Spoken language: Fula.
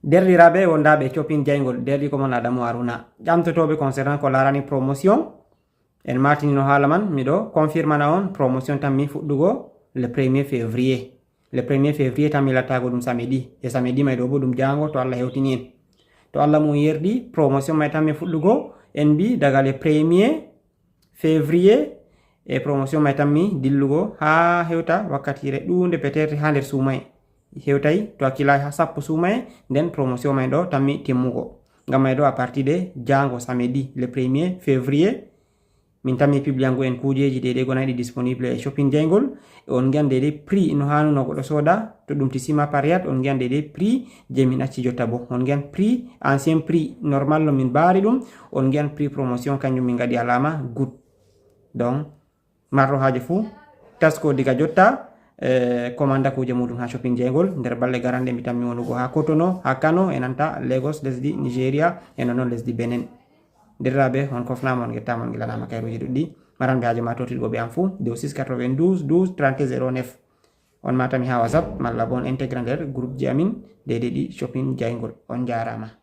derɗiraɓe wondaɓe shopping jaygol derɗi ko mon Adamou Haruna ƴamtotoɓe concernant ko larani promotion en martinino haala man miɗo confirmana on promotion tan mi fuɗɗugo le 1er février le 1er février tan mi lattago ɗum samedi e samedi may ɗo bo ɗum jango to Allah hewtini en to Allah mum yerdi promotion may tan mi fuɗɗugo en bi daga le 1er février e promotion may tan mi dillugo ha hewta wakkatire ɗunde peut-être ha nder suumay hewtay to hakkila ha sappo suumay nden promotion may ɗo tan mi timmugo ngam may ɗo à partir de jango samedi le 1er février min tan mi publiango en kujeji ɗeɗe gonayɗi disponible e shopping jaygol on giyan ɗeɗe prix no hanuno goɗɗo soda to ɗum tisima pariat on giyan ɗeɗe prix je min acci jotta bo on giyan prix ancien prix normal no min baari ɗum on giyan prix promotion kanjum min gaɗi alama good donc marɗo haje fou tasko diga jotta commanda kuje muɗum ha shopping jaygol nder balle garande mi tan mi wonugo ha Cotonou ha Kano e nanta Lagos lesdi Nigeria e non lesdi Benin derraɓe on kofnama on gettama on gilanama kayruji ɗuɗɗi maranɓe haaju ma totiɗo ɓe am fou dow 692 12 30 09 on matami ha WhatsApp malla bo on intégra nder groupe ji amin deɗe ɗi shopping jaygol on jarama.